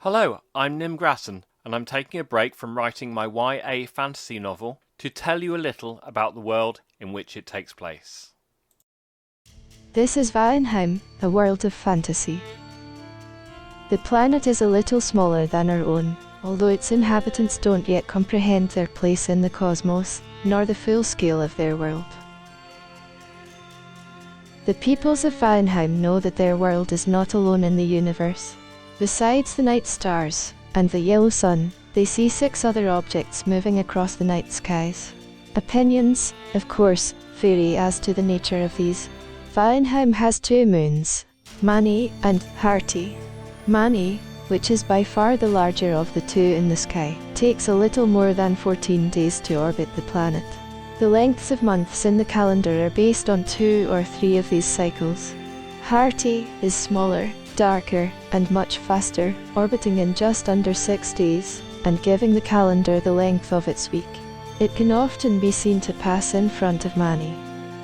Hello, I'm Nim Grasson, and I'm taking a break from writing my YA fantasy novel to tell you a little about the world in which it takes place. This is Vaennheim, a world of fantasy. The planet is a little smaller than our own, although its inhabitants don't yet comprehend their place in the cosmos, nor the full scale of their world. The peoples of Vaennheim know that their world is not alone in the universe. Besides the night stars and the yellow sun, they see 6 other objects moving across the night skies. Opinions, of course, vary as to the nature of these. Vaennheim has 2 moons, Mani and Harti. Mani, which is by far the larger of the 2 in the sky, takes a little more than 14 days to orbit the planet. The lengths of months in the calendar are based on 2 or 3 of these cycles. Harti is smaller, darker, and much faster, orbiting in just under 6 days, and giving the calendar the length of its week. It can often be seen to pass in front of Mani.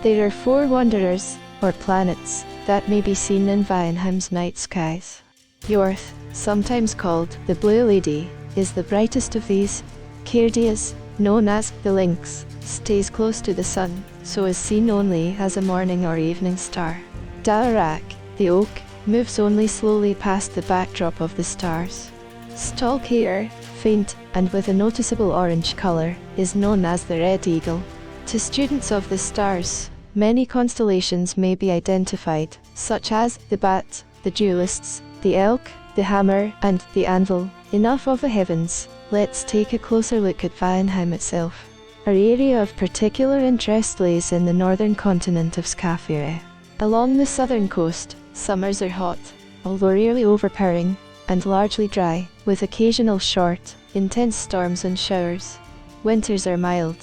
There are 4 wanderers, or planets, that may be seen in Vaennheim's night skies. Yorth, sometimes called the Blue Lady, is the brightest of these. Cairdias, known as the Lynx, stays close to the sun, so is seen only as a morning or evening star. Dalarak, the Oak, moves only slowly past the backdrop of the stars. Stalkare, faint, and with a noticeable orange color, is known as the Red Eagle. To students of the stars, many constellations may be identified, such as the Bat, the Duelists, the Elk, the Hammer, and the Anvil. Enough of the heavens, let's take a closer look at Vaennheim itself. Our area of particular interest lays in the northern continent of Skafere. Along the southern coast, summers are hot, although rarely overpowering, and largely dry, with occasional short, intense storms and showers. Winters are mild.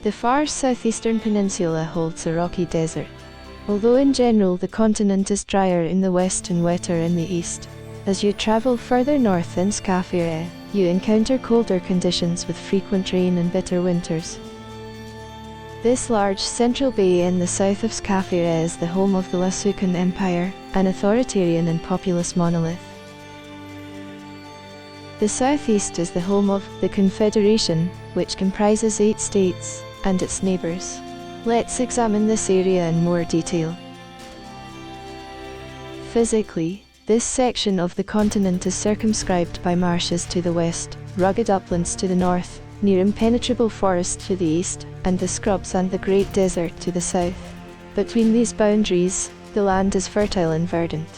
The far southeastern peninsula holds a rocky desert. Although in general the continent is drier in the west and wetter in the east. As you travel further north in Skafere, you encounter colder conditions with frequent rain and bitter winters. This large central bay in the south of Skafere is the home of the Lasukan Empire, an authoritarian and populous monolith. The southeast is the home of the Confederation, which comprises 8 states, and its neighbours. Let's examine this area in more detail. Physically, this section of the continent is circumscribed by marshes to the west, rugged uplands to the north, near impenetrable forest to the east, and the scrubs and the Great Desert to the south. Between these boundaries, the land is fertile and verdant.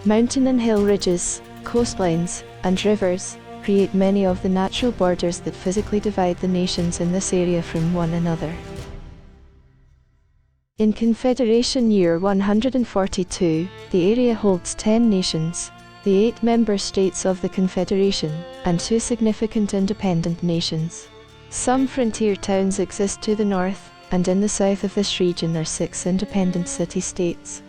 Mountain and hill ridges, coastlines, and rivers create many of the natural borders that physically divide the nations in this area from one another. In Confederation Year 142, the area holds 10 nations, the 8 member states of the Confederation, and 2 significant independent nations. Some frontier towns exist to the north, and in the south of this region are 6 independent city-states.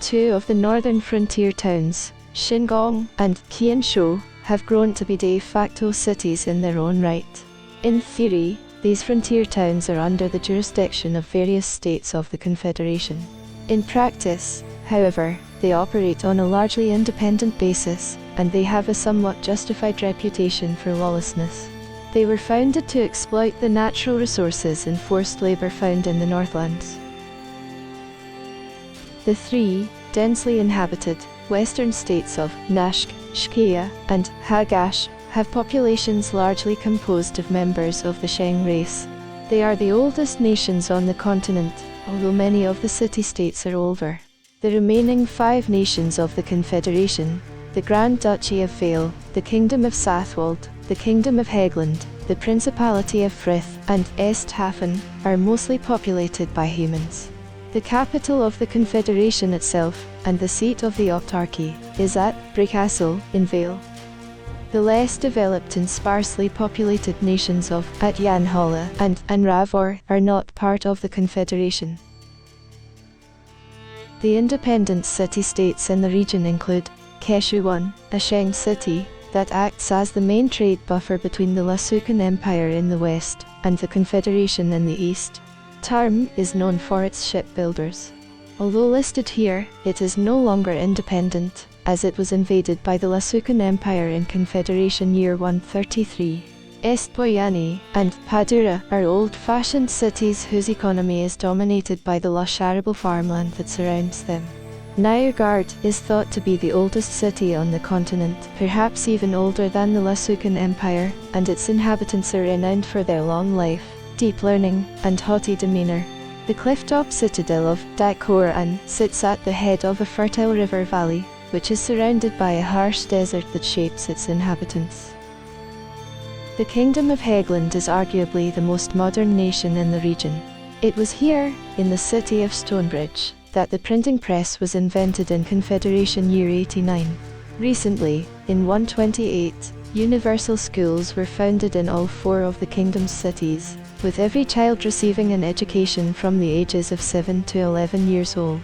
2 of the northern frontier towns, Shingong and Qianshu, have grown to be de facto cities in their own right. In theory, these frontier towns are under the jurisdiction of various states of the Confederation. In practice, however, they operate on a largely independent basis, and they have a somewhat justified reputation for lawlessness. They were founded to exploit the natural resources and forced labour found in the Northlands. The 3 densely inhabited western states of Nashk, Shkia, and Hagash have populations largely composed of members of the Sheng race. They are the oldest nations on the continent, although many of the city-states are older. The remaining 5 nations of the Confederation, the Grand Duchy of Vale, the Kingdom of Sathwold, the Kingdom of Hegland, the Principality of Frith, and Esthafen, are mostly populated by humans. The capital of the Confederation itself, and the seat of the autarky, is at Brecastle, in Vale. The less developed and sparsely populated nations of Atyanhala and Anravor are not part of the Confederation. The independent city-states in the region include Keshuwan, a Sheng city, that acts as the main trade buffer between the Lasukan Empire in the west and the Confederation in the east. Tarm is known for its shipbuilders. Although listed here, it is no longer independent, as it was invaded by the Lasucan Empire in Confederation Year 133. Estboyani and Padura are old-fashioned cities whose economy is dominated by the lush arable farmland that surrounds them. Nyaugard is thought to be the oldest city on the continent, perhaps even older than the Lasucan Empire, and its inhabitants are renowned for their long life, deep learning, and haughty demeanor. The cliff-top citadel of Dakoran sits at the head of a fertile river valley, which is surrounded by a harsh desert that shapes its inhabitants. The Kingdom of Hegland is arguably the most modern nation in the region. It was here, in the city of Stonebridge, that the printing press was invented in Confederation Year 89. Recently, in 128, universal schools were founded in all 4 of the kingdom's cities, with every child receiving an education from the ages of 7 to 11 years old.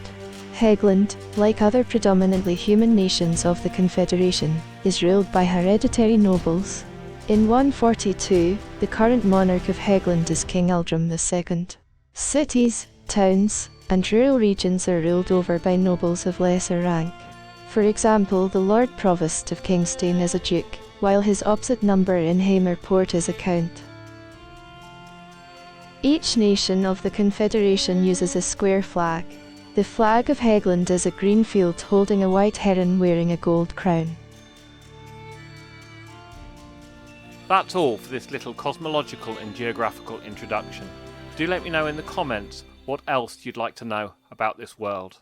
Hegland, like other predominantly human nations of the Confederation, is ruled by hereditary nobles. In 142, the current monarch of Hegland is King Eldrum II. Cities, towns, and rural regions are ruled over by nobles of lesser rank. For example, the Lord Provost of Kingstein is a duke, while his opposite number in Hamerport is a count. Each nation of the Confederation uses a square flag. The flag of Hegland is a green field holding a white heron wearing a gold crown. That's all for this little cosmological and geographical introduction. Do let me know in the comments what else you'd like to know about this world.